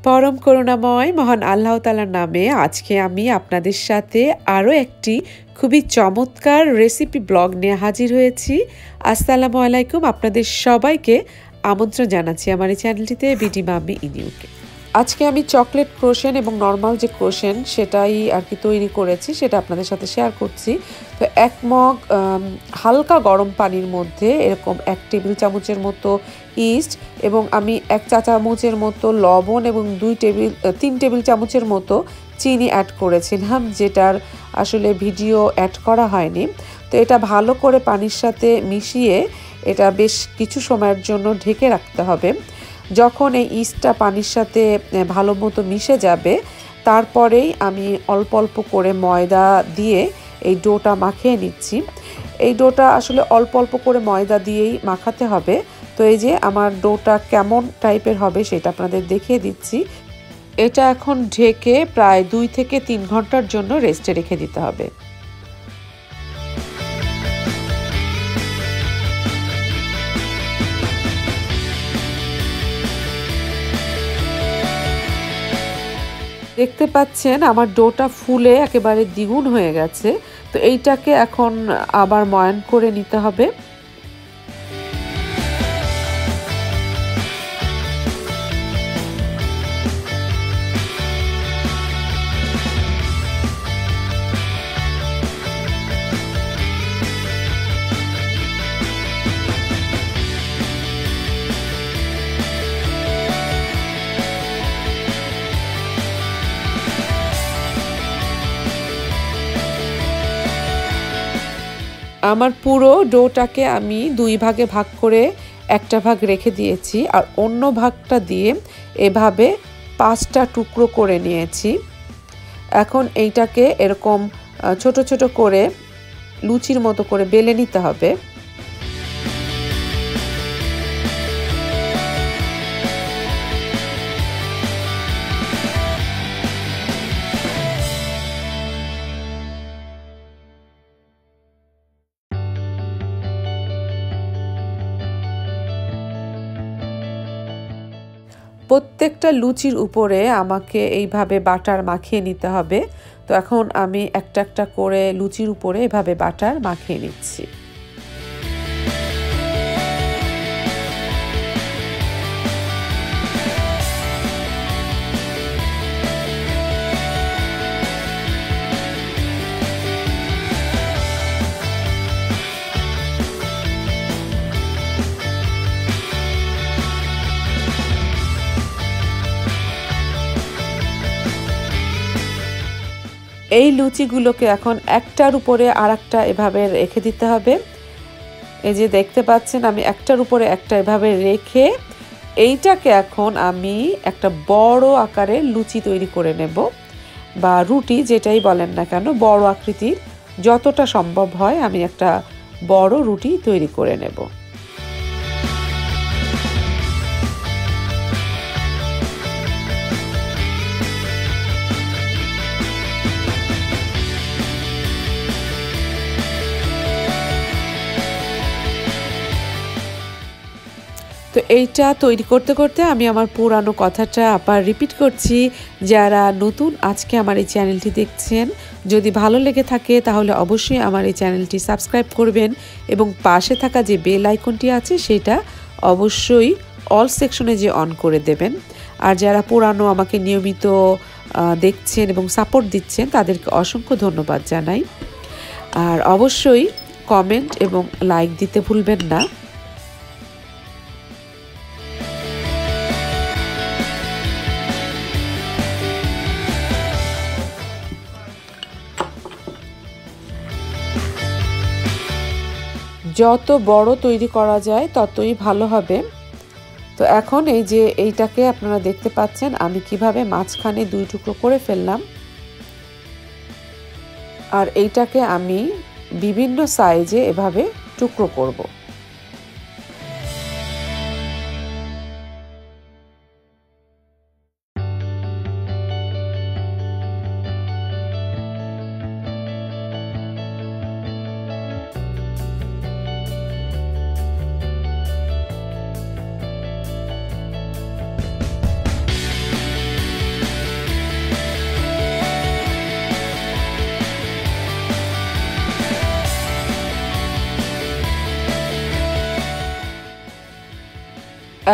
পরম করুণাময় মহান আল্লাহ তাআলার নামে আজকে আমি আপনাদের সাথে আরও একটি খুবই চমৎকার রেসিপি ব্লগ নিয়ে হাজির হয়েছি। আসসালামু আলাইকুম, আপনাদের সবাইকে আমন্ত্রণ জানাচ্ছি আমার এই চ্যানেলটিতে বিডি মাম্মি ইন ইউকে। আজকে আমি চকলেট ক্রোশেন এবং নর্মাল যে ক্রোশেন সেটাই আর কি তৈরি করেছি, সেটা আপনাদের সাথে শেয়ার করছি। তো এক মগ হালকা গরম পানির মধ্যে এরকম 1 টেবিল চামচের মতো ইস্ট এবং আমি 1 চা চামচের মতো লবণ এবং 3 টেবিল চামচের মতো চিনি অ্যাড করেছিলাম, যেটার আসলে ভিডিও অ্যাড করা হয়নি। তো এটা ভালো করে পানির সাথে মিশিয়ে এটা বেশ কিছু সময়ের জন্য ঢেকে রাখতে হবে। যখন এই ইস্টটা পানির সাথে ভালো মতো মিশে যাবে তারপরেই আমি অল্প অল্প করে ময়দা দিয়ে এই ডোটা মাখিয়ে নিচ্ছি। এই ডোটা আসলে অল্প অল্প করে ময়দা দিয়েই মাখাতে হবে। তো এই যে আমার ডোটা কেমন টাইপের হবে সেটা আপনাদের দেখিয়ে দিচ্ছি। এটা এখন ঢেকে প্রায় 2 থেকে 3 ঘন্টার জন্য রেস্টে রেখে দিতে হবে। দেখতে পাচ্ছেন আমার ডোটা ফুলে একেবারে দ্বিগুণ হয়ে গেছে। তো এইটাকে এখন আবার ময়ান করে নিতে হবে। আমার পুরো ডোটাকে আমি 2 ভাগে ভাগ করে একটা ভাগ রেখে দিয়েছি আর অন্য ভাগটা দিয়ে এভাবে 5টা টুকরো করে নিয়েছি। এখন এইটাকে এরকম ছোট ছোট করে লুচির মতো করে বেলে নিতে হবে। প্রত্যেকটা লুচির উপরে আমাকে এইভাবে বাটার মাখিয়ে নিতে হবে। তো এখন আমি একটা একটা করে লুচির উপরে এভাবে বাটার মাখিয়ে নিচ্ছি। এই লুচিগুলোকে এখন একটার উপরে আরেকটা এভাবে রেখে দিতে হবে। এই যে দেখতে পাচ্ছেন আমি একটার উপরে একটা এভাবে রেখে এইটাকে এখন আমি একটা বড় আকারের লুচি তৈরি করে নেব, বা রুটি যেটাই বলেন না কেন, বড় আকৃতির যতটা সম্ভব হয় আমি একটা বড় রুটি তৈরি করে নেব। তো এইটা তৈরি করতে করতে আমি আমার পুরানো কথাটা আবার রিপিট করছি। যারা নতুন আজকে আমার এই চ্যানেলটি দেখছেন, যদি ভালো লেগে থাকে তাহলে অবশ্যই আমার এই চ্যানেলটি সাবস্ক্রাইব করবেন এবং পাশে থাকা যে বেল আইকনটি আছে সেটা অবশ্যই অল সেকশনে যে অন করে দেবেন। আর যারা পুরানো আমাকে নিয়মিত দেখছেন এবং সাপোর্ট দিচ্ছেন তাদেরকে অসংখ্য ধন্যবাদ জানাই। আর অবশ্যই কমেন্ট এবং লাইক দিতে ভুলবেন না। যত বড় তৈরি করা যায় ততই ভালো হবে। তো এখন এই যে এইটাকে আপনারা দেখতে পাচ্ছেন আমি কিভাবে মাঝখানে 2 টুকরো করে ফেললাম, আর এইটাকে আমি বিভিন্ন সাইজে এভাবে টুকরো করব।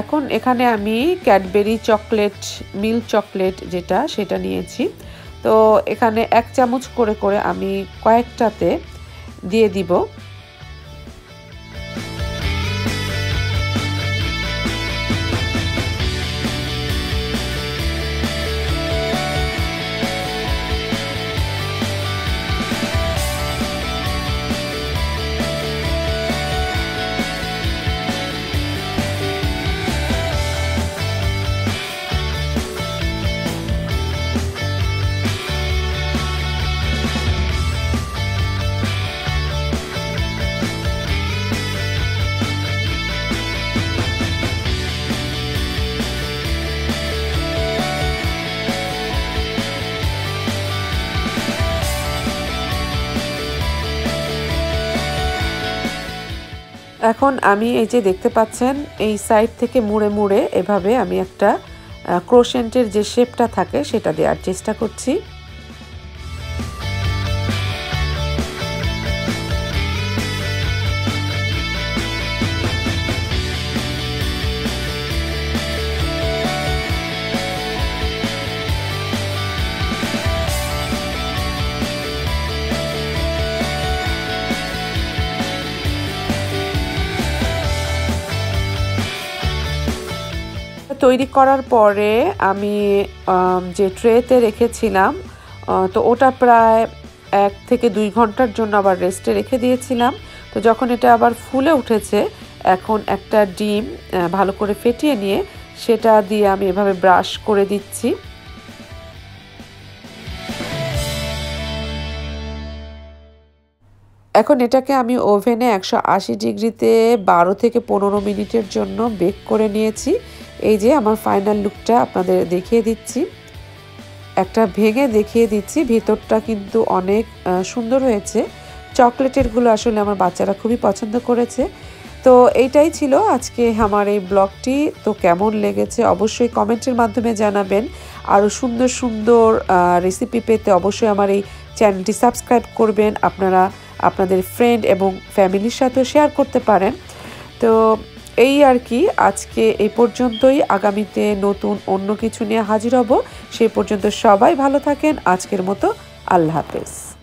এখন এখানে আমি ক্যাডবেরি চকলেট মিল্ক চকলেট যেটা সেটা নিয়েছি। তো এখানে 1 চামচ করে করে আমি কয়েকটাতে দিয়ে দিব। এখন আমি এই যে দেখতে পাচ্ছেন এই সাইড থেকে মুড়ে মুড়ে এভাবে আমি একটা ক্রোশেন্টের যে শেপটা থাকে সেটা দেওয়ার চেষ্টা করছি। তৈরি করার পরে আমি যে ট্রেতে রেখেছিলাম তো ওটা প্রায় 1 থেকে 2 ঘন্টার জন্য আবার রেস্টে রেখে দিয়েছিলাম। তো যখন এটা আবার ফুলে উঠেছে এখন একটা ডিম ভালো করে ফেটিয়ে নিয়ে সেটা দিয়ে আমি এভাবে ব্রাশ করে দিচ্ছি। এখন এটাকে আমি ওভেনে 180 ডিগ্রিতে 12 থেকে 15 মিনিটের জন্য বেক করে নিয়েছি। এই যে আমার ফাইনাল লুকটা আপনাদের দেখিয়ে দিচ্ছি, একটা ভেঙে দেখিয়ে দিচ্ছি। ভিতরটা কিন্তু অনেক সুন্দর হয়েছে। চকলেটেরগুলো আসলে আমার বাচ্চারা খুবই পছন্দ করেছে। তো এইটাই ছিল আজকে আমার এই ব্লগটি। তো কেমন লেগেছে অবশ্যই কমেন্টের মাধ্যমে জানাবেন। আরও সুন্দর সুন্দর রেসিপি পেতে অবশ্যই আমার এই চ্যানেলটি সাবস্ক্রাইব করবেন। আপনারা আপনাদের ফ্রেন্ড এবং ফ্যামিলির সাথেও শেয়ার করতে পারেন। তো এই আর কি, আজকে এই পর্যন্তই। আগামীতে নতুন অন্য কিছু নিয়ে হাজির হব। সেই পর্যন্ত সবাই ভালো থাকেন। আজকের মতো আল্লাহ হাফেজ।